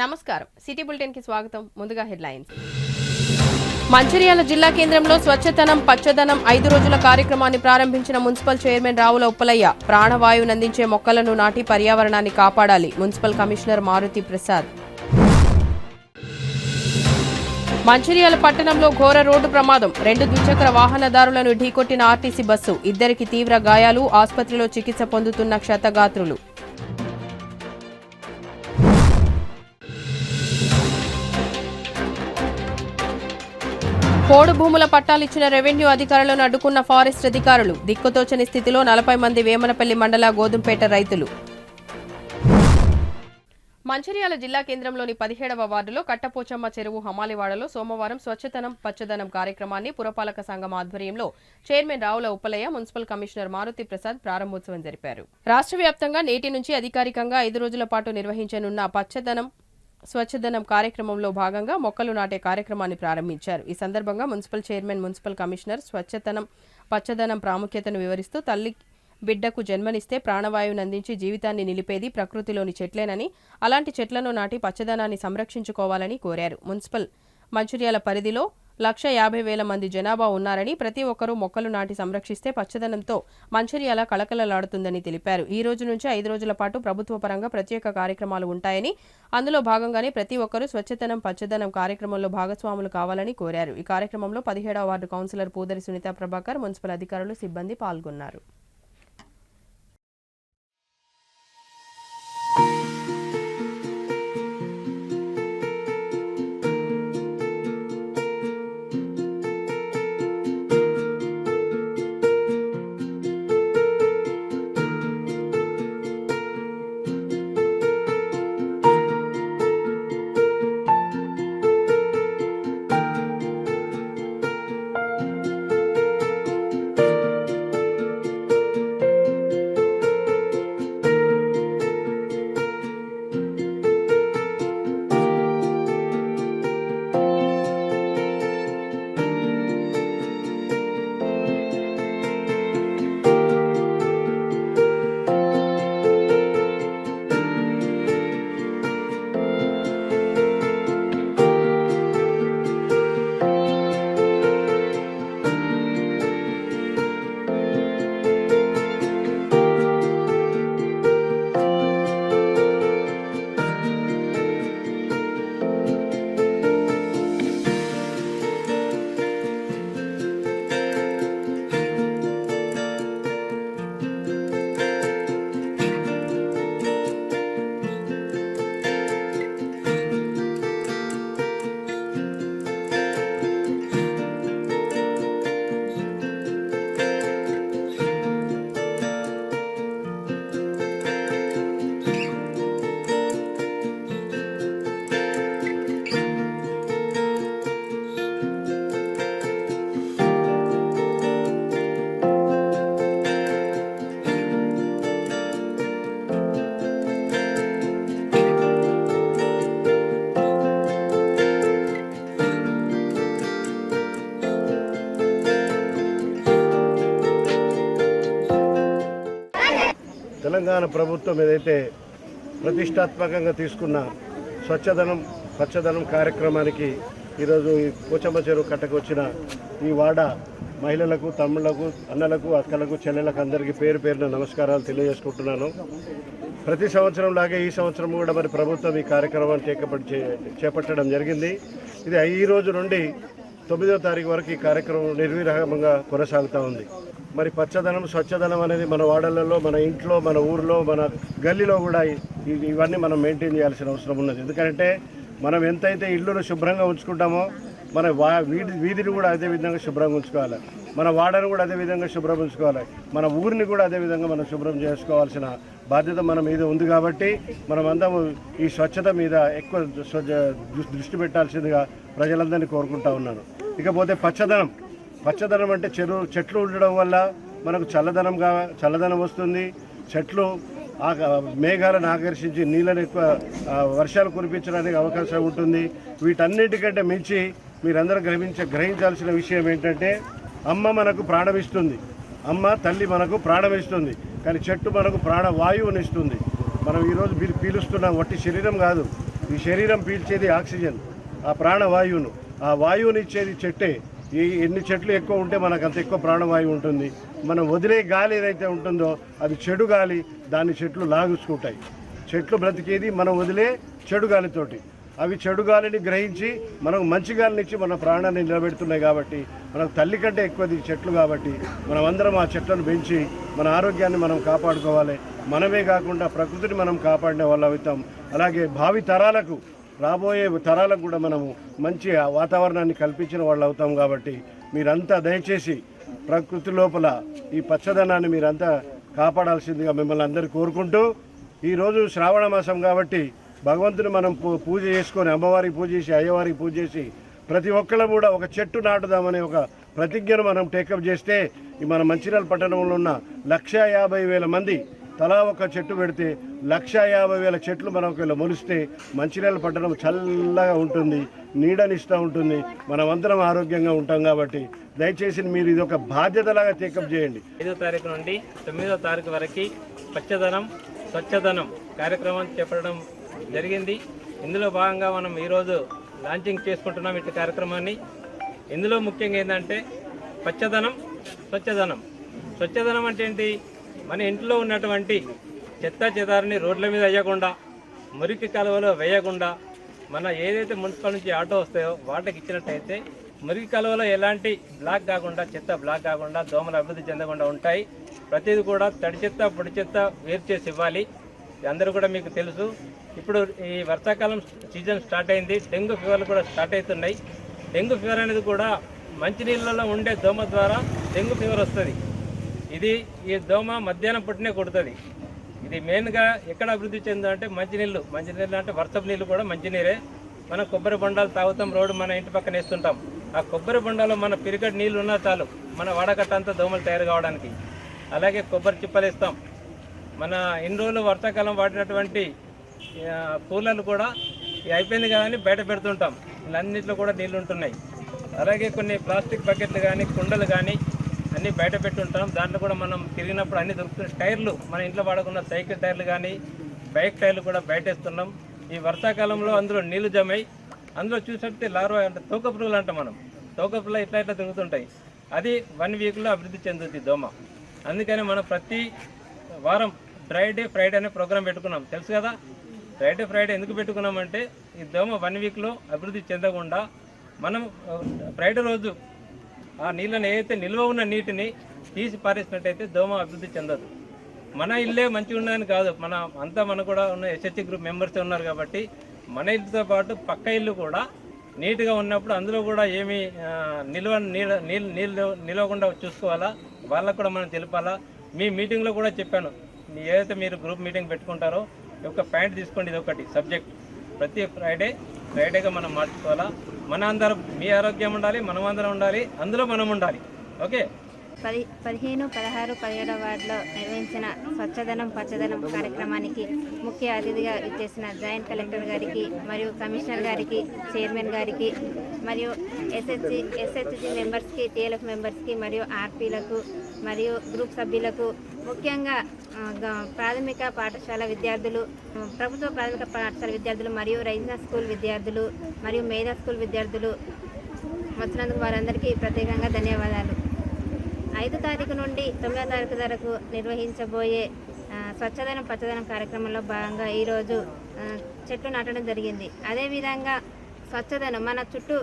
నమస్కారం city bulletin కి స్వాగతం ముందుగా హెడ్లైన్స్ మంచిర్యాల జిల్లా కేంద్రంలో స్వచ్ఛతనం పచ్చదనం 5 రోజుల కార్యక్రమాన్ని ప్రారంభించిన మున్సిపల్ చైర్మన్ రావుల ఉప్పలయ్య ప్రాణవాయువునందించే మొక్కలను నాటి పర్యావరణాన్ని కాపాడాలి మున్సిపల్ కమిషనర్ మారుతి ప్రసాద్ మంచిర్యాల పట్టణంలో ఘోర రోడ్డు ప్రమాదం 2 ద్విచక్ర వాహనదారులను ఢీకొట్టిన ఆర్టీసీ బస్సు ఇద్దరికి తీవ్ర గాయాలు ఆసుపత్రిలో చికిత్స పొందుతున్న క్షతగాత్రులు పోడు భూముల పట్టాలిచ్చిన రెవెన్యూ అధికారులను అడ్డుకున్న ఫారెస్ట్ అధికారులు దిక్కుతోచని స్థితిలో 40 మంది వేమనపల్లి మండల గోధుంపేట రైతులు మంచిర్యాల జిల్లా కేంద్రంలోని 17వ వార్డులో కట్టపోచమ్మ చెరువు హమాలివాడలో సోమవారం స్వచ్ఛతనం పచ్చదనం కార్యక్రమాన్ని పురపాలక సంఘం ఆధ్వర్యంలో chairman Ravula Uppalaiah municipal commissioner Maruthi Prasad ప్రారంభోత్సవం జరిపారు. రాష్ట్ర వ్యాప్తంగా నేటి నుంచి అధికారికంగా 5 రోజుల పాటు నిర్వహించనున్న స్వచ్ఛదనం కార్యక్రమంలో భాగంగా మొక్కలు నాటే కార్యక్రమాన్ని ప్రారంభించారు. ఈ సందర్భంగా మున్సిపల్ చైర్మన్ మున్సిపల్ కమిషనర్ స్వచ్ఛతనం పచ్చదనం ప్రాముఖ్యతను వివరిస్తూ తల్లి బిడ్డకు జన్మనిస్తే ప్రాణవాయువును అందించి జీవితాన్ని నిలిపేది ప్రకృతిలోని చెట్లేనని అలాంటి చెట్లను నాటి పచ్చదనాన్ని సంరక్షించుకోవాలని కోరారు. మున్సిపల్ మంచిర్యాల పరిధిలో 1,50,000 మంది జనాభా ఉన్నారని ప్రతి ఒక్కరూ మొక్కలు నాటి సంరక్షిస్తే పచ్చదనంతో మంచిర్యాల కళకళలాడుతుందని తెలిపారు. ఈ రోజు నుంచి 5 రోజుల పాటు ప్రభుత్వ పరంగా ప్రత్యేక కార్యక్రమాలు ఉంటాయని అందులో భాగంగానే ప్రతి ఒక్కరూ స్వచ్ఛతనం పచ్చదనం కార్యక్రమంలో భాగస్వాములు కావాలని కోరారు. ఈ కార్యక్రమంలో 17వ ward councillor Pudari Sunitha Prabhakar municipal అధికారులు సిబ్బంది పాల్గొన్నారు. తెలంగాణ ప్రభుత్వం ఏదైతే ప్రతిష్టాత్మకంగా తీసుకున్న స్వచ్ఛదనం పచ్చదనం కార్యక్రమానికి ఈరోజు ఈ పోచమ్మ చెరువు కట్టకు వచ్చిన ఈ వాడ మహిళలకు తమ్ముళ్లకు అన్నలకు అక్కలకు చెల్లెలకు అందరికీ పేరు పేరున నమస్కారాలు తెలియజేసుకుంటున్నాను. ప్రతి సంవత్సరం లాగే ఈ సంవత్సరం కూడా మరి ప్రభుత్వం ఈ కార్యక్రమాన్ని చేపట్టడం జరిగింది. ఇది ఈ రోజు నుండి 9వ తారీఖు వరకు ఈ కార్యక్రమం నిర్విరామంగా కొనసాగుతూ ఉంది. మరి పచ్చదనం స్వచ్ఛదనం అనేది మన వాడలలో మన ఇంట్లో మన ఊరిలో మన గల్లీలో కూడా ఇవన్నీ మనం మెయింటైన్ చేయాల్సిన అవసరం ఉన్నది. ఎందుకంటే మనం ఎంతైతే ఇళ్ళను శుభ్రంగా ఉంచుకుంటామో మన వీధిని కూడా అదే విధంగా శుభ్రంగా ఉంచుకోవాలి, మన వాడను కూడా అదే విధంగా శుభ్రం ఉంచుకోవాలి, మన ఊరిని కూడా అదే విధంగా మనం శుభ్రం చేసుకోవాల్సిన బాధ్యత మన మీద ఉంది. కాబట్టి మనం అందరం ఈ స్వచ్ఛత మీద ఎక్కువ దృష్టి పెట్టాల్సిందిగా ప్రజలందరినీ కోరుకుంటా ఉన్నాను. ఇకపోతే పచ్చదనం అంటే చెట్లు ఉండడం వల్ల మనకు చల్లదనం వస్తుంది. చెట్లు మేఘాలను ఆకర్షించి నీళ్ళని ఎక్కువ వర్షాలు కురిపించడానికి అవకాశం ఉంటుంది. వీటన్నిటికంటే మించి మీరందరూ గ్రహించాల్సిన విషయం ఏంటంటే అమ్మ మనకు ప్రాణమిస్తుంది, అమ్మ తల్లి మనకు ప్రాణమిస్తుంది, కానీ చెట్టు మనకు ప్రాణవాయువునిస్తుంది. మనం ఈరోజు పీలుస్తున్న వట్టి శరీరం కాదు, ఈ శరీరం పీల్చేది ఆక్సిజన్, ఆ ప్రాణవాయువును. ఆ వాయువుని ఇచ్చేది చెట్టే. ఎన్ని చెట్లు ఎక్కువ ఉంటే మనకు అంత ఎక్కువ ప్రాణవాయువు ఉంటుంది. మనం వదిలే గాలి ఏదైతే ఉంటుందో అది చెడు గాలి, దాన్ని చెట్లు లాగుచుకుంటాయి. చెట్లు బ్రతికేది మనం వదిలే చెడు గాలితోటి. అవి చెడు గాలిని గ్రహించి మనకు మంచి గాలిని ఇచ్చి మన ప్రాణాన్ని నిలబెడుతున్నాయి. కాబట్టి మనకు తల్లి కంటే ఎక్కువది చెట్లు. కాబట్టి మనమందరం ఆ చెట్లను పెంచి మన ఆరోగ్యాన్ని మనం కాపాడుకోవాలి. మనమే కాకుండా ప్రకృతిని మనం కాపాడిన వాళ్ళు అవుతాం. అలాగే భావి తరాలకు, రాబోయే తరాలకు కూడా మనము మంచి వాతావరణాన్ని కల్పించిన వాళ్ళు అవుతాం. కాబట్టి మీరంతా దయచేసి ప్రకృతి లోపల ఈ పచ్చదనాన్ని మీరంతా కాపాడాల్సిందిగా మిమ్మల్ని అందరూ కోరుకుంటూ, ఈరోజు శ్రావణ మాసం కాబట్టి భగవంతుని మనం పూజ చేసుకొని, అమ్మవారికి పూజ చేసి, అయ్యవారికి పూజ చేసి, ప్రతి ఒక్కళ్ళు కూడా ఒక చెట్టు నాటుదామనే ఒక ప్రతిజ్ఞను మనం టేకప్ చేస్తే ఈ మన మంచిర్యాల పట్టణంలో ఉన్న 150,000 మంది తలా ఒక చెట్టు పెడితే 150,000 చెట్లు మనకు మొలిస్తే మంచిర్యాల పట్టణం చల్లగా ఉంటుంది, నీడనిస్తూ ఉంటుంది, మనమందరం ఆరోగ్యంగా ఉంటాం. కాబట్టి దయచేసి మీరు ఇది ఒక బాధ్యతలాగా టేకప్ చేయండి. 5వ తారీఖు నుండి 9వ తారీఖు వరకు పచ్చదనం స్వచ్ఛదనం కార్యక్రమం చేపట్టడం జరిగింది. ఇందులో భాగంగా మనం ఈరోజు లాంచింగ్ చేసుకుంటున్నాం ఇటు కార్యక్రమాన్ని. ఇందులో ముఖ్యంగా ఏంటంటే పచ్చదనం స్వచ్ఛదనం. స్వచ్ఛదనం అంటే ఏంటి? మన ఇంట్లో ఉన్నటువంటి చెత్త చెదారిని రోడ్ల మీద వేయకుండా, మురికి కాలువలో వేయకుండా, మన ఏదైతే మున్సిపల్ నుంచి ఆటో వస్తాయో వాటికి ఇచ్చినట్టయితే మురికి కాలువలో ఎలాంటి బ్లాక్ కాకుండా, చెత్త బ్లాక్ కాకుండా, దోమలు అభివృద్ధి చెందకుండా ఉంటాయి. ప్రతిదీ కూడా తడి చెత్త పొడి చెత్త వేరు చేసి ఇవ్వాలి. అందరూ కూడా మీకు తెలుసు, ఇప్పుడు ఈ వర్షాకాలం సీజన్ స్టార్ట్ అయింది, డెంగ్యూ ఫీవర్లు కూడా స్టార్ట్ అవుతున్నాయి. డెంగ్యూ ఫీవర్ అనేది కూడా మంచినీళ్ళలో ఉండే దోమ ద్వారా డెంగ్యూ ఫీవర్ వస్తుంది. ఈ దోమ మధ్యాహ్నం పుట్టినే కొడుతుంది. ఇది మెయిన్గా ఎక్కడ అభివృద్ధి చెందంటే మంచినీళ్ళు అంటే వర్షపు నీళ్ళు కూడా మంచినీరే. మనం కొబ్బరి బొండాలు తాగుతాం, రోడ్డు మన ఇంటి పక్కన వేస్తుంటాం. ఆ కొబ్బరి బొండాలో మన పిరిగడి నీళ్ళు ఉన్నా చాలు మన వాడకట్ట అంతా దోమలు తయారు కావడానికి. అలాగే కొబ్బరి చిప్పలు ఇస్తాం. మన ఇన్ని రోజులు వర్షాకాలం వాడినటువంటి కూలర్లు కూడా అయిపోయింది కదా అని బయట పెడుతుంటాం. అన్నింటిలో కూడా నీళ్ళు ఉంటున్నాయి. అలాగే కొన్ని ప్లాస్టిక్ బకెట్లు కానీ, కుండలు కానీ అన్నీ బయట పెట్టుంటాం. దాంట్లో కూడా మనం తిరిగినప్పుడు అన్నీ దొరుకుతున్నాయి. టైర్లు, మన ఇంట్లో వాడుకున్న సైకిల్ టైర్లు కానీ, బైక్ టైర్లు కూడా బయటేస్తున్నాం. ఈ వర్షాకాలంలో అందులో నీళ్లు జమై, అందులో చూసినట్టే లార్వా అంటే తోక పురుగులు అంటాం మనం. తోక పురుగులు ఇట్లా తిరుగుతుంటాయి. అది 1 వీక్లో అభివృద్ధి చెందుతుంది దోమ. అందుకని మనం ప్రతి వారం డ్రై డే ఫ్రైడే అనే ప్రోగ్రాం పెట్టుకున్నాం. తెలుసు కదా, డ్రై డే ఫ్రైడే ఎందుకు పెట్టుకున్నామంటే ఈ దోమ 1 వీక్లో అభివృద్ధి చెందకుండా మనం ఫ్రైడే రోజు ఆ నీళ్ళని ఏదైతే నిల్వ ఉన్న నీటిని తీసి పారేసినట్టయితే దోమ అభివృద్ధి చెందదు. మన ఇల్లే మంచిగా ఉన్నదని కాదు, మన కూడా ఉన్న ఎస్హెచ్ గ్రూప్ మెంబర్స్ ఉన్నారు. కాబట్టి మన ఇల్లుతో పాటు పక్క ఇల్లు కూడా నీట్గా ఉన్నప్పుడు అందులో కూడా ఏమి నీళ్ళు నిలవకుండా చూసుకోవాలా, వాళ్ళకు కూడా మనం తెలపాలా. మీ మీటింగ్లో కూడా చెప్పాను, ఏదైతే మీరు గ్రూప్ మీటింగ్ పెట్టుకుంటారో ఒక పాయింట్ తీసుకోండి. ఇది ఒకటి సబ్జెక్ట్. ప్రతి ఫ్రైడేగా మనం మార్చుకోవాలా. మన అందరం, మీ ఆరోగ్యం ఉండాలి, మనం అందరం ఉండాలి, అందులో మనం ఉండాలి. ఓకే. 15, 16, 17 వార్డులో నిర్వహించిన స్వచ్ఛదనం పచ్చదనం కార్యక్రమానికి ముఖ్య అతిథిగా ఇచ్చేసిన జాయింట్ కలెక్టర్ గారికి మరియు కమిషనర్ గారికి, చైర్మన్ గారికి మరియు ఎస్హెచ్జి మెంబర్స్కి, టీఎల్ఎఫ్ మెంబర్స్కి మరియు ఆర్పీలకు మరియు గ్రూప్ సభ్యులకు, ముఖ్యంగా ప్రాథమిక పాఠశాల విద్యార్థులు, ప్రభుత్వ ప్రాథమిక పాఠశాల విద్యార్థులు మరియు రైజినా స్కూల్ విద్యార్థులు మరియు మేధా స్కూల్ విద్యార్థులు వచ్చినందుకు వారందరికీ ప్రత్యేకంగా ధన్యవాదాలు. 5వ తారీఖు నుండి 9వ తారీఖు వరకు నిర్వహించబోయే స్వచ్ఛదనం పచ్చదనం కార్యక్రమంలో భాగంగా ఈరోజు చెట్లు నాటడం జరిగింది. అదేవిధంగా స్వచ్ఛదనం, మన చుట్టూ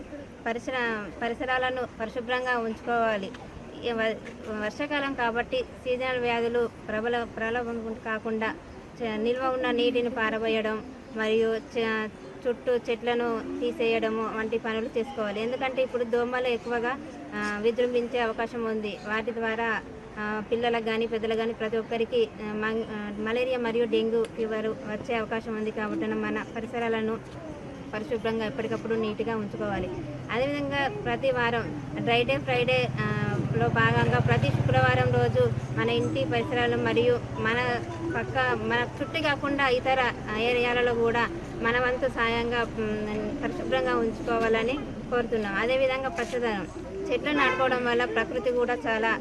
పరిసరాలను పరిశుభ్రంగా ఉంచుకోవాలి. వర్షాకాలం కాబట్టి సీజనల్ వ్యాధులు ప్రబలం కాకుండా నిల్వ ఉన్న నీటిని పారబోయడం మరియు చుట్టూ చెట్లను తీసేయడము వంటి పనులు చేసుకోవాలి. ఎందుకంటే ఇప్పుడు దోమలు ఎక్కువగా విజృంభించే అవకాశం ఉంది. వాటి ద్వారా పిల్లలకు కానీ పెద్దలకు కానీ ప్రతి ఒక్కరికి మలేరియా మరియు డెంగ్యూ ఫీవర్ వచ్చే అవకాశం ఉంది. కాబట్టి మన పరిసరాలను పరిశుభ్రంగా ఎప్పటికప్పుడు నీట్గా ఉంచుకోవాలి. అదేవిధంగా ప్రతి వారం డ్రై డే ఫ్రైడేలో భాగంగా ప్రతి శుక్రవారం రోజు మన ఇంటి పరిసరాలు మరియు మన చుట్టూ కాకుండా ఇతర ఏరియాలలో కూడా మన వంతు సాయంగా పరిశుభ్రంగా ఉంచుకోవాలని కోరుతున్నాం. అదేవిధంగా పచ్చదనం, చెట్లు నాటుకోవడం వల్ల ప్రకృతి కూడా చాలా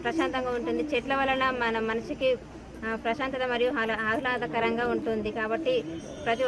ప్రశాంతంగా ఉంటుంది. చెట్ల వలన మన మనిషికి ప్రశాంతత మరియు ఆహ్లాదకరంగా ఉంటుంది. కాబట్టి ప్రతి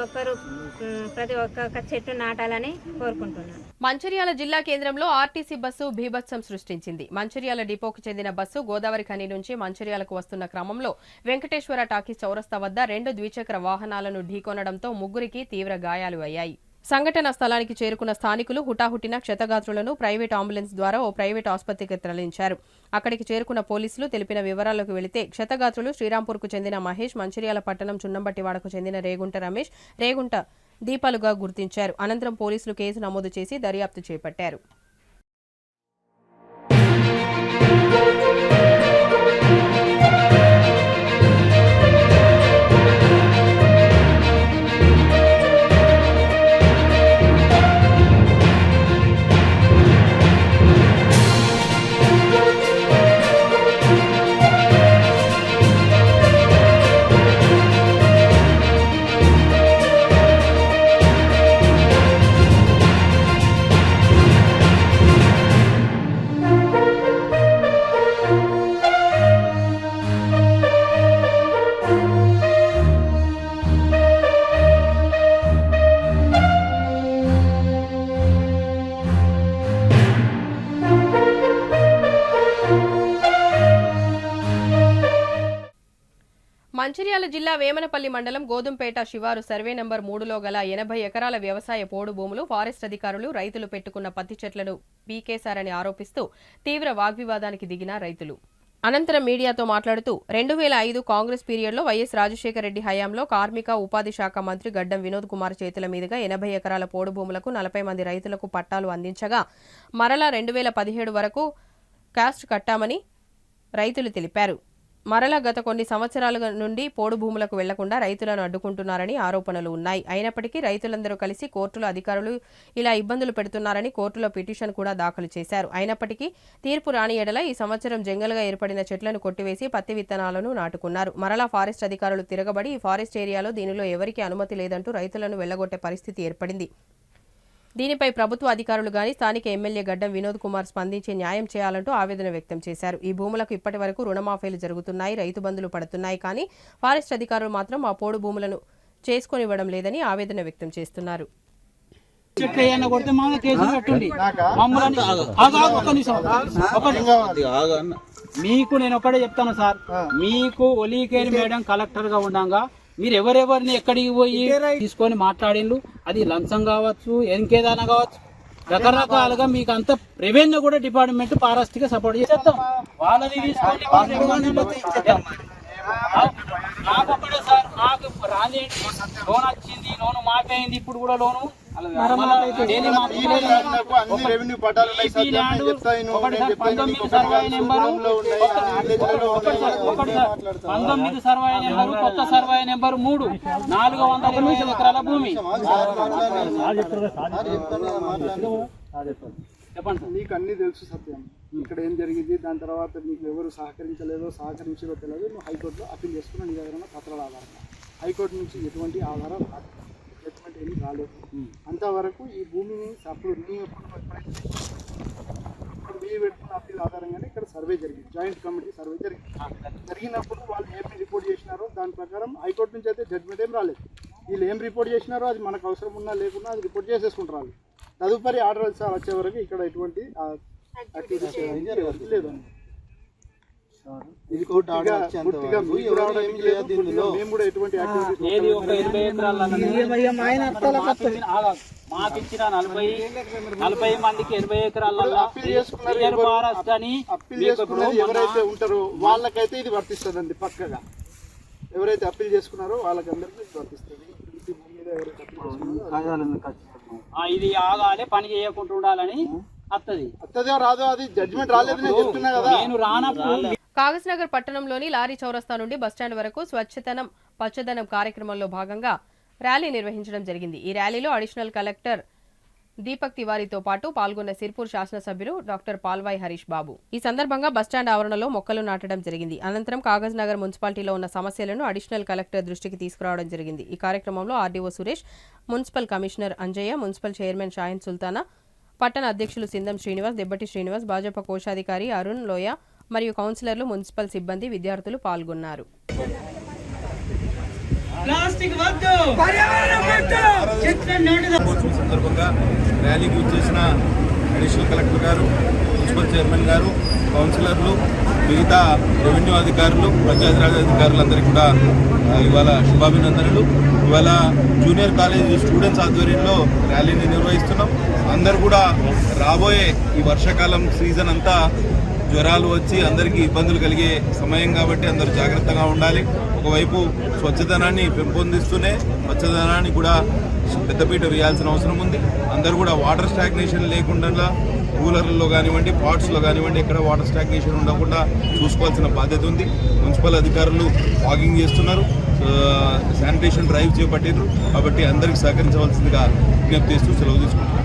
ఒక్క చెట్టు నాటాలని కోరుకుంటున్నాను. మంచిర్యాల జిల్లా కేంద్రంలో ఆర్టీసీ బస్సు బీభత్సం సృష్టించింది. మంచిర్యాల డిపోకు చెందిన బస్సు గోదావరి ఖని నుంచి మంచిర్యాలకు వస్తున్న క్రమంలో వెంకటేశ్వర టాకీస్ చౌరస్తా వద్ద 2 ద్విచక్ర వాహనాలను ఢీకొనడంతో ముగ్గురికి తీవ్ర గాయాలు అయ్యాయి. సంఘటన స్థలానికి చేరుకున్న స్థానికులు హుటాహుటిన క్షతగాత్రులను ప్రైవేట్ అంబులెన్స్ ద్వారా ఓ ప్రైవేట్ ఆసుపత్రికి తరలించారు. అక్కడికి చేరుకున్న పోలీసులు తెలిపిన వివరాలకు వెళితే క్షతగాత్రులు శ్రీరాంపూర్కు చెందిన మహేష్, మంచిర్యాల పట్టణం చున్నంబట్టివాడకు చెందిన రేగుంట రమేష్, రేగుంట దీపాలుగా గుర్తించారు. అనంతరం పోలీసులు కేసు నమోదు చేసి దర్యాప్తు చేపట్టారు. మంచిర్యాల జిల్లా వేమనపల్లి మండలం గోధుంపేట శివారు సర్వే నంబర్ 3లో గల 80 ఎకరాల వ్యవసాయ పోడు భూములు ఫారెస్ట్ అధికారులు రైతులు పెట్టుకున్న పత్తి చెట్లను పీకేశారని ఆరోపిస్తూ తీవ్ర వాగ్వివాదానికి దిగిన రైతులు. అనంతరం మీడియాతో మాట్లాడుతూ 2005 కాంగ్రెస్ పీరియడ్లో వైఎస్ రాజశేఖర రెడ్డి హయాంలో కార్మిక ఉపాధి శాఖ మంత్రి గడ్డం వినోద్ కుమార్ చేతుల మీదుగా 80 ఎకరాల పోడు భూములకు 40 మంది రైతులకు పట్టాలు అందించగా మరలా 2017 వరకు కాస్ట్ కట్టామని రైతులు తెలిపారు. మరలా గత కొన్ని సంవత్సరాల నుండి పోడు భూములకు వెళ్లకుండా రైతులను అడ్డుకుంటున్నారని ఆరోపణలు ఉన్నాయి. అయినప్పటికీ రైతులందరూ కలిసి కోర్టులో అధికారులు ఇలా ఇబ్బందులు పెడుతున్నారని కోర్టులో పిటిషన్ కూడా దాఖలు చేశారు. అయినప్పటికీ తీర్పు రాని ఎడల ఈ సంవత్సరం జంగల్గా ఏర్పడిన చెట్లను కొట్టివేసి పత్తి విత్తనాలను నాటుకున్నారు. మరలా ఫారెస్ట్ అధికారులు తిరగబడి ఈ ఫారెస్ట్ ఏరియాలో దీనిలో ఎవరికీ అనుమతి లేదంటూ రైతులను వెళ్లగొట్టే పరిస్థితి ఏర్పడింది. దీనిపై ప్రభుత్వ అధికారులు గాని స్థానిక ఎమ్మెల్యే గడ్డం వినోద్ కుమార్ స్పందించి న్యాయం చేయాలంటూ ఆవేదన వ్యక్తం చేశారు. ఈ భూములకు ఇప్పటి వరకు రుణమాఫీలు జరుగుతున్నాయి, రైతు బంధులు పడుతున్నాయి, కానీ ఫారెస్ట్ అధికారులు మాత్రం ఆ పోడు భూములను చేసుకొనివ్వడం లేదని ఆవేదన వ్యక్తం చేస్తున్నారు. మీకు నేను ఒకటే చెప్తాను సార్, మీకు ఒలీకేరి మేడం కలెక్టర్ గా ఉండగా మీరు ఎవరెవరిని ఎక్కడికి పోయి తీసుకొని మాట్లాడిండ్రు, అది లంచం కావచ్చు, ఇంకేదైనా కావచ్చు, రకరకాలుగా మీకు అంత రెవెన్యూ కూడా డిపార్ట్మెంట్ ఫారెస్ట్ గా సపోర్ట్ చేస్తాం. వాళ్ళని తీసుకొని నాకు ఒకటే సార్, నాకు రాని లోన్ వచ్చింది, లోను మాఫైంది, ఇప్పుడు కూడా లోను సర్వే నెంబరు కొత్త సర్వే నెంబరు 3 480 ఎకరాల భూమి. చెప్పండి. నీకు అన్ని తెలుసు సత్యం, ఇక్కడ ఏం జరిగింది, దాని తర్వాత నీకు ఎవరు సహకరించలేదో సహకరించదో తెలియదు. నువ్వు హైకోర్టులో అప్పీల్ చేసుకున్న నీ దగ్గర పత్రాల ఆధారంగా హైకోర్టు నుంచి ఎటువంటి ఆధారాలు జడ్జిమెంట్ ఏమీ రాలేదు. అంతవరకు ఈ భూమిని అప్పుడు నీ మీ పెట్టుకున్న అప్పీల్ ఆధారంగానే ఇక్కడ సర్వే జరిగింది, జాయింట్ కమిటీ సర్వే జరిగినప్పుడు వాళ్ళు ఏమి రిపోర్ట్ చేసినారో దాని ప్రకారం హైకోర్టు నుంచి అయితే జడ్జిమెంట్ ఏం రాలేదు. వీళ్ళు ఏం రిపోర్ట్ చేసినారో అది మనకు అవసరం ఉన్నా లేకున్నా అది రిపోర్ట్ చేసేసుకుంటారు. తదుపరి ఆర్డర్ వచ్చే వరకు ఇక్కడ ఎటువంటి యాక్టివిటీస్ లేదు. ఇది మేము కూడా ఎటువంటి మాకు ఇచ్చిన 40 మందికి 80 ఎకరాలలో అప్పీల్ చేసుకున్నది ఎవరైతే ఉంటారో వాళ్ళకైతే ఇది వర్తిస్తుందండి. పక్కగా ఎవరైతే అప్పీల్ చేసుకున్నారో వాళ్ళకందరికీ ఇది వర్తిస్తుంది. ఇది ఆగాలి, పని చేయకుండా ఉండాలని అత్తదో రాదో అది జడ్జిమెంట్ రాలేదని చెప్తున్నా కదా. నేను రానప్పుడు కాగజ్ నగర్ పట్టణంలోని లారీ చౌరస్తా నుండి బస్టాండ్ వరకు స్వచ్ఛతనం పచ్చదనం కార్యక్రమంలో భాగంగా ర్యాలీ నిర్వహించడం జరిగింది. ఈ ర్యాలీలో అడిషనల్ కలెక్టర్ దీపక్ తివారీతో పాటు పాల్గొన్న సిర్పూర్ శాసనసభ్యులు డాక్టర్ పాల్వాయి హరీష్ బాబు. ఈ సందర్భంగా బస్టాండ్ ఆవరణలో మొక్కలు నాటడం జరిగింది. అనంతరం కాగజ్ నగర్ మున్సిపాలిటీలో ఉన్న సమస్యలను అడిషనల్ కలెక్టర్ దృష్టికి తీసుకురావడం జరిగింది. ఈ కార్యక్రమంలో RDO Suresh, municipal commissioner Anjaiah, municipal chairman Shaheen Sultana, పట్టణ అధ్యక్షులు సిందం శ్రీనివాస్, దెబ్బటి శ్రీనివాస్, భాజపా కోశాధికారి అరుణ్ లోయ, మరియు కౌన్సిలర్లు, మున్సిపల్ సిబ్బంది, విద్యార్థులు పాల్గొన్నారు. సందర్భంగా ర్యాలీకి వచ్చేసిన అడిషనల్ కలెక్టర్ గారు, మున్సిపల్ చైర్మన్ గారు, కౌన్సిలర్లు, మిగతా రెవెన్యూ అధికారులు, పంచాయతీరాజ్ అధికారులందరికీ కూడా ఇవాళ శుభాభినందనలు. ఇవాళ జూనియర్ కాలేజీ స్టూడెంట్స్ ఆధ్వర్యంలో ర్యాలీని నిర్వహిస్తున్నాం. అందరూ కూడా రాబోయే ఈ వర్షాకాలం సీజన్ అంతా జ్వరాలు వచ్చి అందరికీ ఇబ్బందులు కలిగే సమయం కాబట్టి అందరూ జాగ్రత్తగా ఉండాలి. ఒకవైపు స్వచ్ఛదనాన్ని పెంపొందిస్తూనే స్వచ్ఛదనాన్ని కూడా పెద్దపీట వేయాల్సిన అవసరం ఉంది. అందరూ కూడా వాటర్ స్టాగ్నేషన్ లేకుండా కూలర్లలో కానివ్వండి, పాట్స్లో కానివ్వండి, ఎక్కడ వాటర్ స్టాగ్నేషన్ ఉండకుండా చూసుకోవాల్సిన బాధ్యత ఉంది. మున్సిపల్ అధికారులు వాకింగ్ చేస్తున్నారు, శానిటేషన్ డ్రైవ్ చేపట్టారు. కాబట్టి అందరికీ సహకరించవలసిందిగా విజ్ఞప్తి చేస్తూ సెలవు తీసుకుంటున్నాను.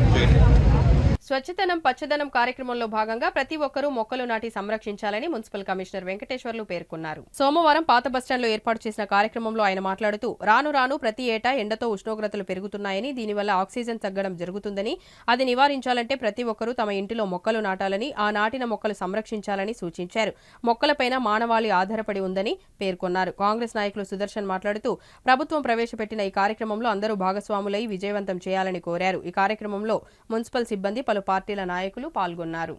స్వచ్ఛదనం పచ్చదనం కార్యక్రమంలో భాగంగా ప్రతి ఒక్కరూ మొక్కలు నాటి సంరక్షించాలని మున్సిపల్ కమిషనర్ వెంకటేశ్వర్లు పేర్కొన్నారు. సోమవారం పాత బస్టాండ్లో ఏర్పాటు చేసిన కార్యక్రమంలో ఆయన మాట్లాడుతూ రాను రాను ప్రతి ఏటా ఎండతో ఉష్ణోగ్రతలు పెరుగుతున్నాయని, దీనివల్ల ఆక్సిజన్ తగ్గడం జరుగుతుందని, అది నివారించాలంటే ప్రతి ఒక్కరూ తమ ఇంటిలో మొక్కలు నాటాలని, ఆ నాటిన మొక్కలు సంరక్షించాలని సూచించారు. మొక్కలపైన మానవాళి ఆధారపడి ఉందని పేర్కొన్నారు. కాంగ్రెస్ నాయకులు సుదర్శన్ మాట్లాడుతూ ప్రభుత్వం ప్రవేశపెట్టిన ఈ కార్యక్రమంలో అందరూ భాగస్వాములై విజయవంతం చేయాలని కోరారు. ఈ కార్యక్రమంలో మున్సిపల్ సిబ్బంది, పలు పార్టీల నాయకులు పాల్గొన్నారు.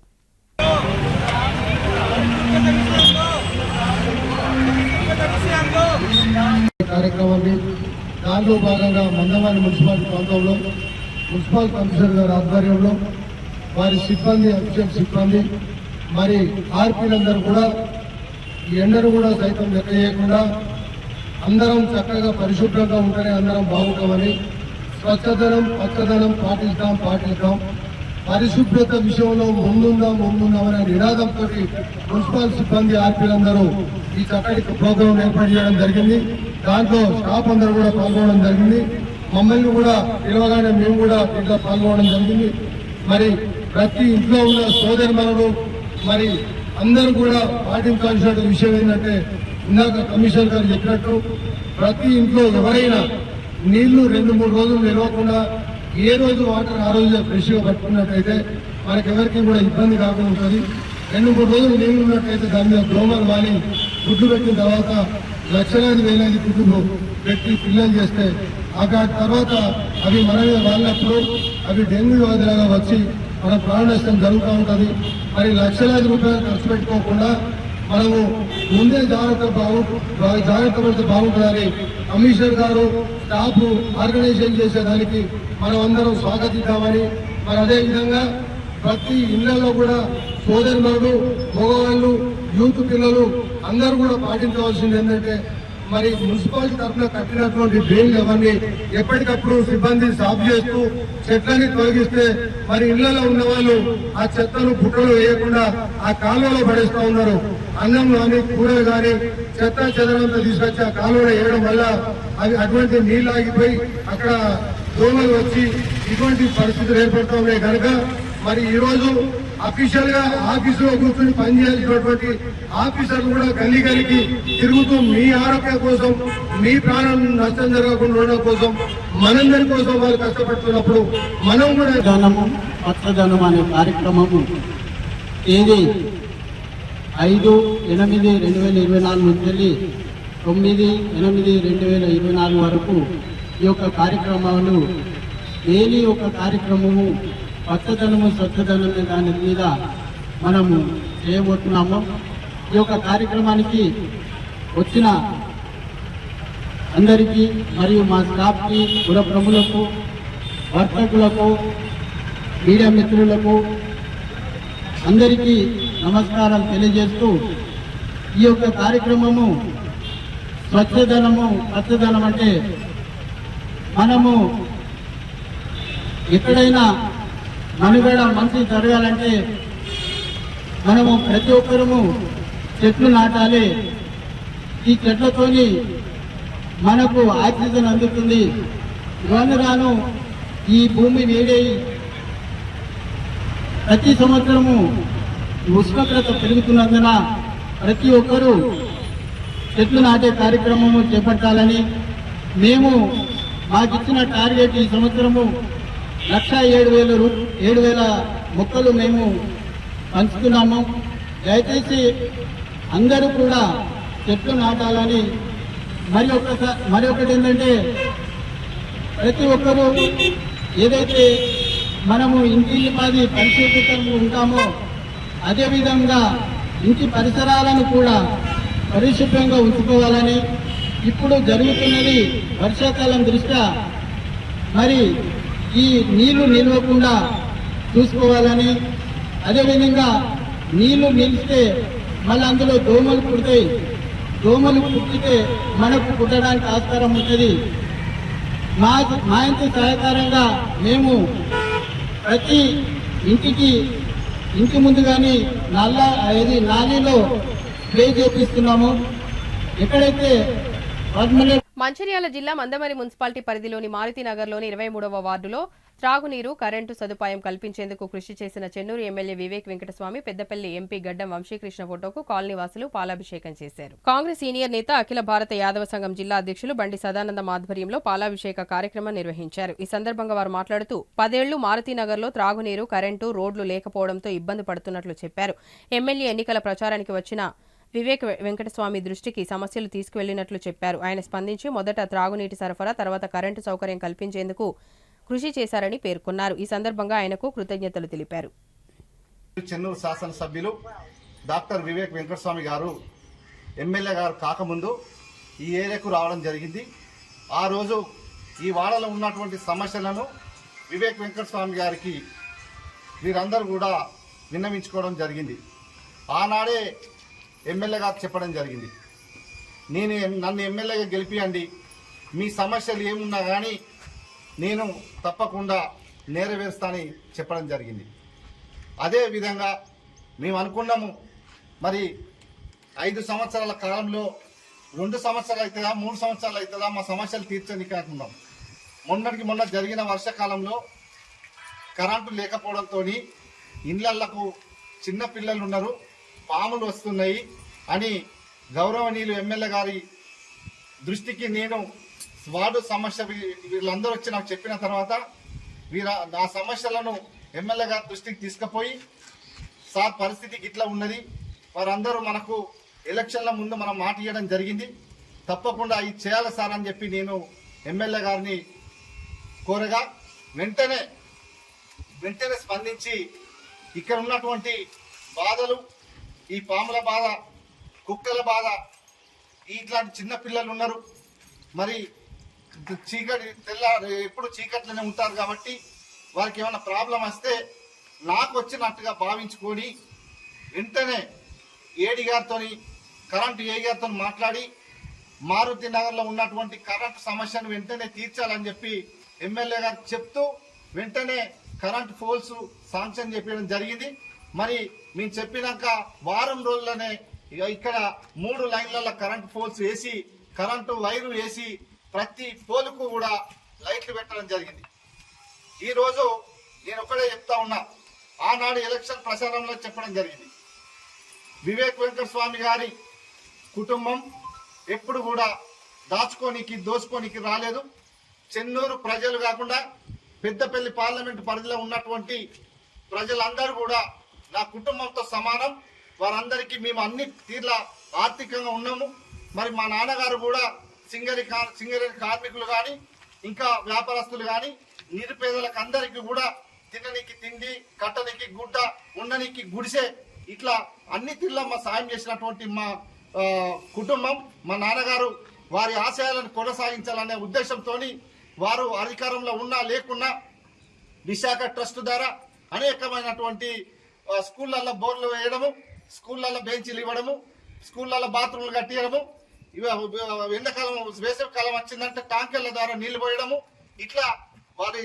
కార్యక్రమాన్ని దానిలో భాగంగా మందవారి మున్సిపాలిటీ ప్రాంతంలో మున్సిపల్ కమిషనర్ గారి ఆధ్వర్యంలో వారి సిబ్బంది, అఫీషియల్ సిబ్బంది, మరి ఆర్పీలందరూ కూడా ఈ ఎండను కూడా సైతం లెక్క చేయకుండా అందరం చక్కగా పరిశుభ్రంగా ఉంటేనే అందరం బాగుంటామని, స్వచ్ఛదనం పచ్చదనం పాటిద్దాం, పరిశుభ్రత విషయంలో ముందుందామనే నినాదంతో మున్సిపల్ సిబ్బంది, ఆర్పీలందరూ ఈ చక్కటి ప్రోగ్రాం ఏర్పాటు చేయడం జరిగింది. దాంట్లో స్టాఫ్ అందరూ కూడా పాల్గొనడం జరిగింది. మమ్మల్ని కూడా పిలవగానే మేము కూడా ఇంట్లో పాల్గొనడం జరిగింది. మరి ప్రతి ఇంట్లో ఉన్న సోదరిమణులు మరి అందరూ కూడా పాటించాల్సిన విషయం ఏంటంటే, ఇందాక కమిషనర్ గారు చెప్పినట్టు ప్రతి ఇంట్లో ఎవరైనా నీళ్లు 2-3 రోజులు నిలవకుండా ఏ రోజు వాటర్ ఆ రోజు ఫ్రెష్గా పట్టుకున్నట్టయితే మనకెవరికి కూడా ఇబ్బంది కాకుండా ఉంటుంది. 2-3 రోజులు నీళ్లు ఉన్నట్టయితే దాని మీద దోమలు వాలి గుడ్లు పెట్టిన తర్వాత లక్షలాది వేలాది గుడ్లు పెట్టి పిల్లలు చేస్తే ఆ తర్వాత అవి మన మీద వాళ్ళప్పుడు అవి డెంగ్యూ వ్యాధిలాగా వచ్చి మన ప్రాణ నష్టం జరుగుతూ ఉంటుంది. మరి లక్షలాది రూపాయలు ఖర్చు పెట్టుకోకుండా మనము ముందే జాగ్రత్త పడితే బాగుంటుందని కమిషనర్ గారు స్టాఫ్ ఆర్గనైజేషన్ చేసేదానికి మనం అందరం స్వాగతిద్దామని, మరి అదేవిధంగా ప్రతి ఇళ్లలో కూడా సోదరులు, మగవాళ్ళు, యూత్ పిల్లలు అందరూ కూడా పాటించవలసింది ఏంటంటే, మరి మున్సిపాలిటీ తరఫున కట్టినటువంటి డ్రైన్లు అవన్నీ ఎప్పటికప్పుడు సిబ్బంది సాఫ్ చేస్తూ చెట్లని తొలగిస్తే మరి ఇళ్లలో ఉన్న వాళ్ళు ఆ చెత్తను పుట్టలు వేయకుండా ఆ కాలువలో పడేస్తూ ఉన్నారు. అన్నం కానీ కూరలు కానీ చెత్త చెదరంతా తీసుకొచ్చి ఆ కాలువలో వేయడం వల్ల అవి అటువంటి నీళ్ళు ఆగిపోయి అక్కడ దోమలు వచ్చి ఇటువంటి పరిస్థితులు ఏర్పడుతూ ఉన్నాయి. కనుక మరి ఈ రోజు అఫీషియల్ గా ఆఫీసులో కూర్చొని పనిచేయాల్సినటువంటి ఆఫీసర్లు కూడా గల్లీకి తిరుగుతూ మీ ఆరోగ్యం కోసం, మీ ప్రాణం నష్టం జరగకుండా ఉండడం కోసం, మనందరి కోసం వాళ్ళు కష్టపడుతున్నప్పుడు మనం కూడా పచ్చదనం అనే కార్యక్రమము తేదీ 5/8/2024 నుంచి 9/8/2024 వరకు ఈ యొక్క కార్యక్రమాలు డైలీ ఒక కార్యక్రమము పచ్చదనము స్వచ్ఛదనం దాని మీద మనము చేయబోతున్నాము. ఈ యొక్క కార్యక్రమానికి వచ్చిన అందరికీ మరియు మా స్టాఫ్కి, పుర ప్రములకు, వర్తకులకు, మీడియా మిత్రులకు అందరికీ నమస్కారాలు తెలియజేస్తూ, ఈ యొక్క కార్యక్రమము స్వచ్ఛదనము పచ్చదనం అంటే మనము ఎక్కడైనా మనుగడ మంచి జరగాలంటే మనము ప్రతి ఒక్కరము చెట్లు నాటాలి. ఈ చెట్లతోని మనకు ఆక్సిజన్ అందుతుంది. రాను ఈ భూమి వేడై ప్రతి సంవత్సరము ఉష్ణోగ్రత పెరుగుతున్నందున ప్రతి ఒక్కరూ చెట్లు నాటే కార్యక్రమము చేపట్టాలని మేము మాకిచ్చిన టార్గెట్ ఈ సంవత్సరము 1,07,000 మొక్కలు మేము పంచుతున్నాము. దయచేసి అందరూ కూడా చెట్లు నాటాలని మరి ఒకటి ఏంటంటే ప్రతి ఒక్కరూ ఏదైతే మనము ఇంటి పది పరిశుభ్రంగా ఉంటామో అదేవిధంగా ఇంటి పరిసరాలను కూడా పరిశుభ్రంగా ఉంచుకోవాలని, ఇప్పుడు జరుగుతున్నది వర్షాకాలం దృష్ట్యా మరి ఈ నీళ్లు నిలవకుండా చూసుకోవాలని, అదేవిధంగా నీళ్లు నిలిస్తే మళ్ళీ అందులో దోమలు పుడతాయి, దోమలు పుట్టితే మనకు పుట్టడానికి ఆస్కారం ఉంటుంది. మా ఇంటి సహకారంగా మేము ప్రతి ఇంటి ముందు కానీ నాలీలో స్ప్రే చేపిస్తున్నాము. ఎక్కడైతే మంచిర్యాల జిల్లా మందమరి మున్సిపాలిటీ పరిధిలోని మారుతినగర్లోని 23వ వార్డులో త్రాగునీరు, కరెంటు సదుపాయం కల్పించేందుకు కృషి చేసిన చెన్నూరు ఎమ్మెల్యే వివేక్ వెంకటస్వామి, పెద్దపల్లి ఎంపీ గడ్డం వంశీకృష్ణ ఫోటోకు కాలనీవాసులు పాలాభిషేకం చేశారు. కాంగ్రెస్ సీనియర్ నేత అఖిల భారత యాదవ సంఘం జిల్లా అధ్యక్షులు బండి సదానందం ఆధ్వర్యంలో పాలాభిషేక కార్యక్రమం నిర్వహించారు. ఈ సందర్భంగా వారు మాట్లాడుతూ 10 ఏళ్లు మారుతినగర్లో త్రాగునీరు, కరెంటు, రోడ్లు లేకపోవడంతో ఇబ్బంది పడుతున్నట్లు చెప్పారు. ఎమ్మెల్యే ఎన్నికల ప్రచారానికి వచ్చిన వివేక్ వెంకటస్వామి దృష్టికి సమస్యలు తీసుకువెళ్లినట్లు చెప్పారు. ఆయన స్పందించి మొదట త్రాగునీటి సరఫరా, తర్వాత కరెంటు సౌకర్యం కల్పించేందుకు కృషి చేశారని పేర్కొన్నారు. ఈ సందర్భంగా ఆయనకు కృతజ్ఞతలు తెలిపారు. చెన్నూరు శాసనసభ్యులు డాక్టర్ వివేక్ వెంకటస్వామి గారు ఎమ్మెల్యే గారు కాకముందు ఈ ఏరియాకు రావడం జరిగింది. ఆ రోజు ఈ వాడలో ఉన్నటువంటి సమస్యలను వివేక్ వెంకటస్వామి గారికి వీరందరూ కూడా విన్నవించుకోవడం జరిగింది. ఆనాడే ఎమ్మెల్యే గారు చెప్పడం జరిగింది, నన్ను ఎమ్మెల్యేగా గెలిపియండి, మీ సమస్యలు ఏమున్నా కానీ నేను తప్పకుండా నెరవేరుస్తానని చెప్పడం జరిగింది. అదే విధంగా మేము అనుకున్నాము, మరి 5 సంవత్సరాల కాలంలో 2 సంవత్సరాలు అవుతుందా 3 సంవత్సరాలు అవుతుందా మా సమస్యలు తీర్చడానికి అనుకున్నాం. మొన్న జరిగిన వర్షాకాలంలో కరెంటు లేకపోవడంతో ఇళ్లకు చిన్న పిల్లలు ఉన్నారు, పాములు వస్తున్నాయి అని గౌరవనీయులు ఎమ్మెల్యే గారి దృష్టికి నేను వార్డు సమస్య వీళ్ళందరూ వచ్చి నాకు చెప్పిన తర్వాత ఆ సమస్యలను ఎమ్మెల్యే గారి దృష్టికి తీసుకుపోయి, సార్ పరిస్థితి ఇట్లా ఉన్నది, వారందరూ మనకు ఎలక్షన్ల ముందు మనం మాట ఇవ్వడం జరిగింది, తప్పకుండా ఇది చేయాలి సార్ అని చెప్పి నేను ఎమ్మెల్యే గారిని కోరగా వెంటనే స్పందించి ఇక్కడ ఉన్నటువంటి బాధలు, ఈ పాముల బాధ, కుక్కల బాధ, ఇట్లాంటి చిన్న పిల్లలు ఉన్నారు, మరి ఎప్పుడు చీకట్లోనే ఉంటారు కాబట్టి వారికి ఏమైనా ప్రాబ్లం వస్తే నాకు వచ్చినట్టుగా భావించుకొని వెంటనే ఏడి గారితో కరెంటు గారితో మాట్లాడి మారుతి నగర్లో ఉన్నటువంటి కరెంటు సమస్యను వెంటనే తీర్చాలని చెప్పి ఎమ్మెల్యే గారు చెప్తూ వెంటనే కరెంటు పోల్స్ శాంక్షన్ చేయడం జరిగింది. మరి మేము చెప్పినాక వారం రోజుల్లోనే ఇక్కడ 3 లైన్లలో కరెంటు పోల్స్ వేసి, కరెంటు వైరు వేసి ప్రతి పోలుకు కూడా లైట్లు పెట్టడం జరిగింది. ఈరోజు నేను ఒకటే చెప్తా ఉన్నా, ఆనాడు ఎలక్షన్ ప్రచారంలో చెప్పడం జరిగింది, వివేక్ వెంకటస్వామి గారి కుటుంబం ఎప్పుడు కూడా దోచుకోనికి రాలేదు. చెన్నూరు ప్రజలు కాకుండా పెద్దపల్లి పార్లమెంటు పరిధిలో ఉన్నటువంటి ప్రజలందరూ కూడా నా కుటుంబంతో సమానం. వారందరికీ మేము అన్ని తీర్ల ఆర్థికంగా ఉన్నాము. మరి మా నాన్నగారు కూడా సింగరేణి కార్మికులు కానీ, ఇంకా వ్యాపారస్తులు కానీ, నిరుపేదలకు అందరికీ కూడా తిననీకి తిండి, కట్టనికి గుడ్డ, ఉండనికి గుడిసె, ఇట్లా అన్ని తీర్ల మా సాయం చేసినటువంటి మా కుటుంబం. మా నాన్నగారు వారి ఆశయాలను కొనసాగించాలనే ఉద్దేశంతో వారు అధికారంలో ఉన్నా లేకున్నా విశాఖ ట్రస్ట్ ద్వారా అనేకమైనటువంటి స్కూళ్ళల్లో బోర్లు వేయడము, స్కూళ్ళల్లో బెంచీలు ఇవ్వడము, స్కూళ్ళల్లో బాత్రూమ్లు కట్టియడము, ఎండాకాలం వేసవి కాలం వచ్చిందంటే ట్యాంకర్ల ద్వారా నీళ్లు పోయడము, ఇట్లా వారి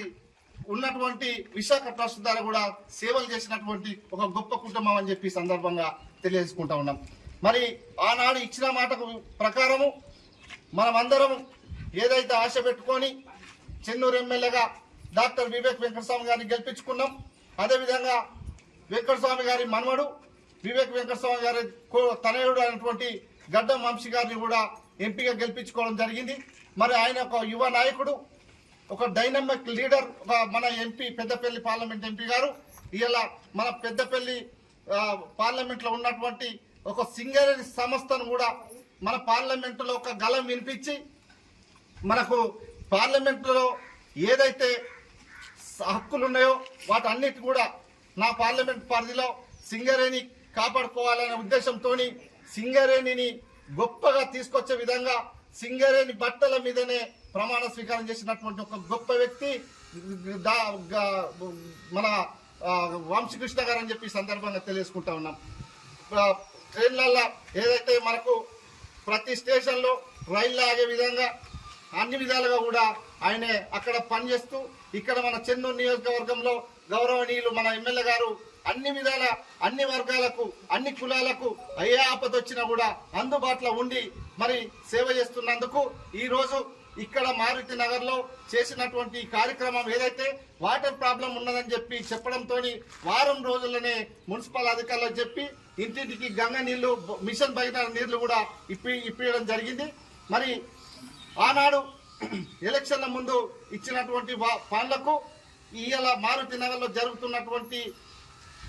ఉన్నటువంటి విశాఖ ట్రస్ట్ ద్వారా కూడా సేవలు చేసినటువంటి ఒక గొప్ప కుటుంబం అని చెప్పి సందర్భంగా తెలియజేసుకుంటా ఉన్నాం. మరి ఆనాడు ఇచ్చిన మాటకు ప్రకారము మనమందరం ఏదైతే ఆశ పెట్టుకొని చెన్నూరు ఎమ్మెల్యేగా డాక్టర్ వివేక్ వెంకటస్వామి గారిని గెలిపించుకున్నాం. అదేవిధంగా వెంకటస్వామి గారి మనవడు వివేక్ వెంకటస్వామి గారి తనయుడు అయినటువంటి గడ్డం వంశీ గారిని కూడా ఎంపీగా గెలిపించుకోవడం జరిగింది. మరి ఆయన ఒక యువ నాయకుడు, ఒక డైనమిక్ లీడర్, ఒక మన ఎంపీ పెద్దపల్లి పార్లమెంట్ ఎంపీ గారు. ఇలా మన పెద్దపల్లి పార్లమెంట్లో ఉన్నటువంటి ఒక సింగరేణి సంస్థను కూడా మన పార్లమెంటులో ఒక గళం వినిపించి మనకు పార్లమెంటులో ఏదైతే హక్కులు ఉన్నాయో వాటన్నిటి కూడా నా పార్లమెంట్ పరిధిలో సింగరేణి కాపాడుకోవాలనే ఉద్దేశంతో సింగరేణిని గొప్పగా తీసుకొచ్చే విధంగా సింగరేణి బట్టల మీదనే ప్రమాణ స్వీకారం చేసినటువంటి ఒక గొప్ప వ్యక్తి మన వంశీకృష్ణ గారు అని చెప్పి సందర్భంగా తెలియజేసుకుంటా ఉన్నాం. ట్రైన్లల్లో ఏదైతే మనకు ప్రతి స్టేషన్లో రైళ్ళు ఆగే విధంగా అన్ని విధాలుగా కూడా ఆయనే అక్కడ పనిచేస్తూ ఇక్కడ మన చెన్నూరు నియోజకవర్గంలో గౌరవనీయులు మన ఎమ్మెల్యే గారు అన్ని విధాల అన్ని వర్గాలకు అన్ని కులాలకు ఏ ఆపద వచ్చినా కూడా అందుబాటులో ఉండి మరి సేవ చేస్తున్నందుకు ఈరోజు ఇక్కడ మారుతి నగర్లో చేసినటువంటి కార్యక్రమం ఏదైతే వాటర్ ప్రాబ్లం ఉన్నదని చెప్పి చెప్పడంతో వారం రోజుల్లోనే మున్సిపల్ అధికారులకు చెప్పి ఇంటింటికి గంగ నీళ్లు మిషన్ బయట నీళ్లు కూడా ఇప్పించడం జరిగింది. మరి ఆనాడు ఎలక్షన్ల ముందు ఇచ్చినటువంటి పనులకు ఇవాళ మారుతి నగర్లో జరుగుతున్నటువంటి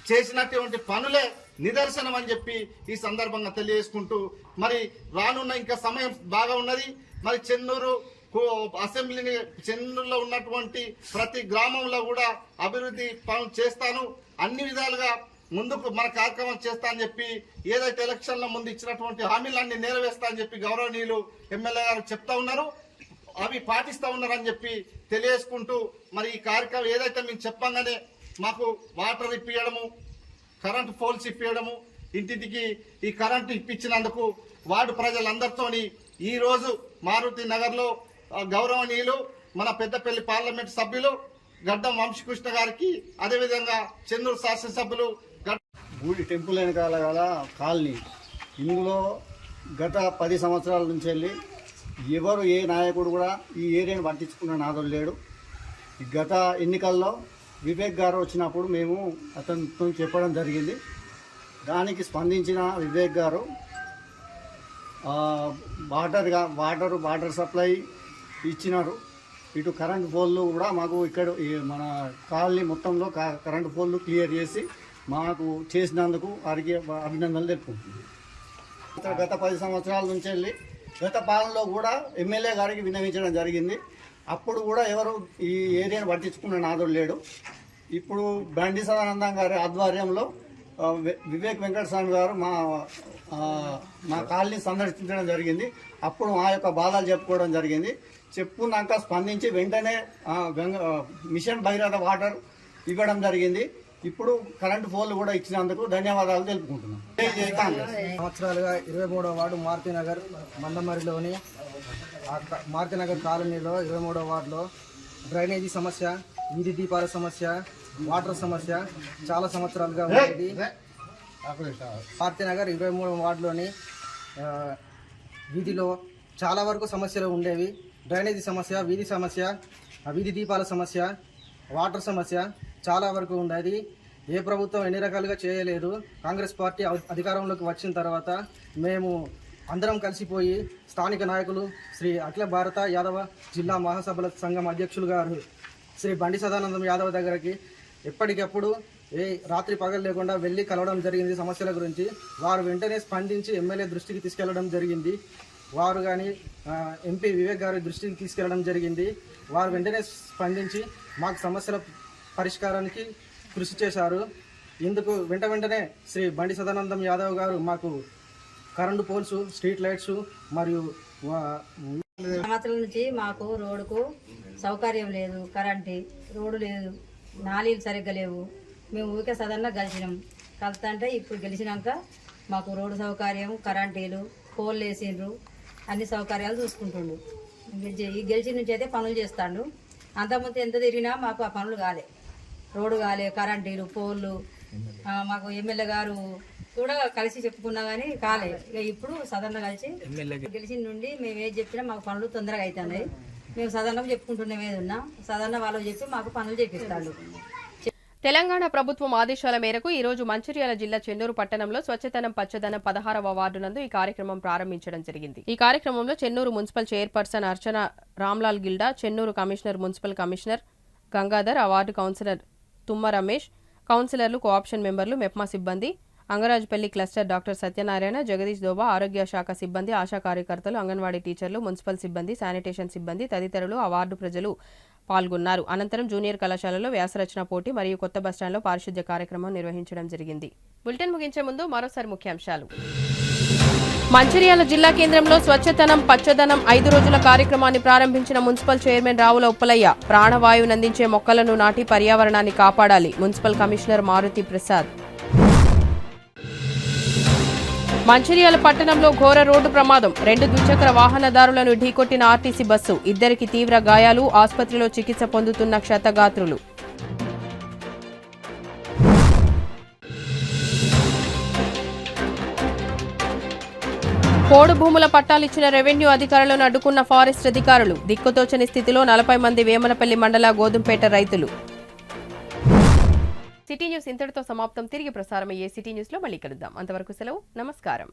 చేసినటువంటి పనులే నిదర్శనం అని చెప్పి ఈ సందర్భంగా తెలియజేసుకుంటూ మరి రానున్న ఇంకా సమయం బాగా ఉన్నది. మరి చెన్నూరు అసెంబ్లీని చెన్నూరులో ఉన్నటువంటి ప్రతి గ్రామంలో కూడా అభివృద్ధి పనులు చేస్తాను, అన్ని విధాలుగా ముందుకు మన కార్యక్రమం చేస్తా అని చెప్పి ఏదైతే ఎలక్షన్ల ముందు ఇచ్చినటువంటి హామీలన్నీ నెరవేర్స్తా అని చెప్పి గౌరవనీయులు ఎమ్మెల్యే గారు చెప్తా ఉన్నారు, అవి పాటిస్తా ఉన్నారని చెప్పి తెలియజేసుకుంటూ మరి ఈ కార్యక్రమం ఏదైతే మేము చెప్పంగానే మాకు వాటర్ ఇప్పించడము, కరెంటు పోల్స్ ఇప్పించడము, ఇంటింటికి ఈ కరెంటు ఇప్పించినందుకు వార్డు ప్రజలందరితోని ఈరోజు మారుతి నగర్లో గౌరవనీయులు మన పెద్దపల్లి పార్లమెంట్ సభ్యులు గడ్డం వంశీకృష్ణ గారికి, అదేవిధంగా చెన్నూరు శాసనసభ్యులు గుడి టెంపుల్ వెనకాల గల కాలనీ, ఇందులో గత 10 సంవత్సరాల నుంచి వెళ్ళి ఎవరు ఏ నాయకుడు కూడా ఈ ఏరియాను పట్టించుకున్న నాదులు లేడు. గత ఎన్నికల్లో వివేక్ గారు వచ్చినప్పుడు మేము అతనితో చెప్పడం జరిగింది. దానికి స్పందించిన వివేక్ గారు వాటర్ సప్లై ఇచ్చినారు. ఇటు కరెంటు పోల్లు కూడా మాకు ఇక్కడ మన కాలనీ మొత్తంలో కరెంటు పోల్లు క్లియర్ చేసి మాకు చేసినందుకు వారికి అభినందనలు తెలుపుకుంటుంది. గత 10 సంవత్సరాల నుంచి వెళ్ళి గత పాలనలో కూడా ఎమ్మెల్యే గారికి విన్నవించడం జరిగింది. అప్పుడు కూడా ఎవరు ఈ ఏరియాను పట్టించుకున్న నాదుడు లేడు. ఇప్పుడు బండి సదానందం గారి ఆధ్వర్యంలో వివేక్ వెంకటస్వామి గారు మా కాలనీ సందర్శించడం జరిగింది. అప్పుడు మా యొక్క బాధలు చెప్పుకోవడం జరిగింది. చెప్పుకున్నాక స్పందించి వెంటనే మిషన్ భగీరథ వాటర్ ఇవ్వడం జరిగింది. ఇప్పుడు కరెంటు పోల్లు కూడా ఇచ్చినందుకు ధన్యవాదాలు తెలుపుకుంటున్నాం. సంవత్సరాలుగా 23వ వార్డు మారుతినగర్ మందమరిలోని మారుతినగర్ కాలనీలో 23వ వార్డులో డ్రైనేజీ సమస్య, వీధి దీపాల సమస్య, వాటర్ సమస్య చాలా సంవత్సరాలుగా ఉండేది. మారుతినగర్ 23వ వార్డులోని వీధిలో చాలా వరకు సమస్యలు ఉండేవి. డ్రైనేజీ సమస్య, వీధి సమస్య, వీధి దీపాల సమస్య, వాటర్ సమస్య చాలా వరకు ఉండేది. ఏ ప్రభుత్వం ఎన్ని రకాలుగా చేయలేదు. కాంగ్రెస్ పార్టీ అధికారంలోకి వచ్చిన తర్వాత మేము అందరం కలిసిపోయి స్థానిక నాయకులు శ్రీ అఖిల భారత యాదవ జిల్లా మహాసభల సంఘం అధ్యక్షులు గారు శ్రీ బండి సదానందం యాదవ్ దగ్గరికి ఎప్పటికప్పుడు రాత్రి పగలు లేకుండా వెళ్ళి కలవడం జరిగింది. సమస్యల గురించి వారు వెంటనే స్పందించి ఎమ్మెల్యే దృష్టికి తీసుకెళ్లడం జరిగింది. వారు కానీ ఎంపీ వివేక్ గారి దృష్టికి తీసుకెళ్లడం జరిగింది. వారు వెంటనే స్పందించి మాకు సమస్యల పరిష్కారానికి కృషి చేశారు. ఇందుకు వెంటనే శ్రీ బండి సదానందం యాదవ్ గారు మాకు కరెంటు పోల్స్, స్ట్రీట్ లైట్స్ మరియు సంవత్సరాల నుంచి మాకు రోడ్డుకు సౌకర్యం లేదు, రోడ్డు లేదు, నాలీలు సరిగ్గా లేవు. మేము ఊరికే సదన్నా గెలిచినాం. అంటే ఇప్పుడు గెలిచినాక మాకు రోడ్డు సౌకర్యం, కరెంటీలు, పోల్ వేసిండ్రు, అన్ని సౌకర్యాలు చూసుకుంటుండు. ఈ గెలిచిన నుంచి అయితే పనులు చేస్తాడు. అంతకుముందు ఎంత తిరిగినా మాకు ఆ పనులు కాలే, రోడ్డు కాలే, కరెంటీలు, పోళ్ళు. మాకు ఎమ్మెల్యే గారు కూడా కలిసి చెప్పుకున్నా కానీ కాలే. ఇక ఇప్పుడు సదరణ కలిసి గెలిచిన నుండి మేము ఏది చెప్పినా మాకు పనులు తొందరగా అవుతున్నాయి. మేము సదరణం చెప్పుకుంటున్నాం, ఏది ఉన్నా సదరణ వాళ్ళకి చెప్పి మాకు పనులు చేపిస్తాడు. తెలంగాణ ప్రభుత్వం ఆదేశాల మేరకు ఈ రోజు మంచిర్యాల జిల్లా చెన్నూరు పట్టణంలో స్వచ్ఛతనం పచ్చదనం 16వ వార్డు నందు ఈ కార్యక్రమం ప్రారంభించడం జరిగింది. ఈ కార్యక్రమంలో Chennur municipal chairperson Archana Ramlal Gilda, Chennur commissioner, municipal commissioner Gangadhar, ఆ వార్డు కౌన్సిలర్ తుమ్మ రమేష్, కౌన్సిలర్లు, కోఆప్షన్ మెంబర్లు, మెప్మా సిబ్బంది, అంగరాజుపల్లి క్లస్టర్ డాక్టర్ సత్యనారాయణ, జగదీష్ దోబా, ఆరోగ్య శాఖ సిబ్బంది, ఆశా కార్యకర్తలు, అంగన్వాడీ టీచర్లు, మున్సిపల్ సిబ్బంది, శానిటేషన్ సిబ్బంది తదితరులు ఆ వార్డు ప్రజలు పాల్గొన్నారు. అనంతరం జూనియర్ కళాశాలలో వ్యాసరచన పోటీ మరియు కొత్త బస్టాండ్లో పారిశుద్ధ్య కార్యక్రమం నిర్వహించడం జరిగింది. బులెటిన్ ముగించే ముందు మరోసారి ముఖ్యాంశాలు. మంచిర్యాల జిల్లా కేంద్రంలో స్వచ్ఛతనం పచ్చదనం 5 రోజుల కార్యక్రమాన్ని ప్రారంభించిన మున్సిపల్ చైర్మన్ రావుల ఉప్పలయ్య. ప్రాణవాయువునందించే మొక్కలను నాటి పర్యావరణాన్ని కాపాడాలి. Municipal commissioner Maruthi Prasad. మంచిర్యాల పట్టణంలో ఘోర రోడ్డు ప్రమాదం. 2 ద్విచక్ర వాహనదారులను ఢీకొట్టిన ఆర్టీసీ బస్సు. 2 తీవ్ర గాయాలు. ఆసుపత్రిలో చికిత్స పొందుతున్న క్షతగాత్రులు. పోడు భూముల పట్టాలిచ్చిన రెవెన్యూ అధికారులను అడ్డుకున్న ఫారెస్ట్ అధికారులు. దిక్కుతోచని స్థితిలో 40 మంది వేమనపల్లి మండల గోధుంపేట రైతులు. సిటీ న్యూస్ ఇంతటితో సమాప్తం. తిరిగి ప్రసారమయ్యే సిటీ న్యూస్ లో మళ్ళీ కలుద్దాం. అంతవరకు సెలవు. నమస్కారం.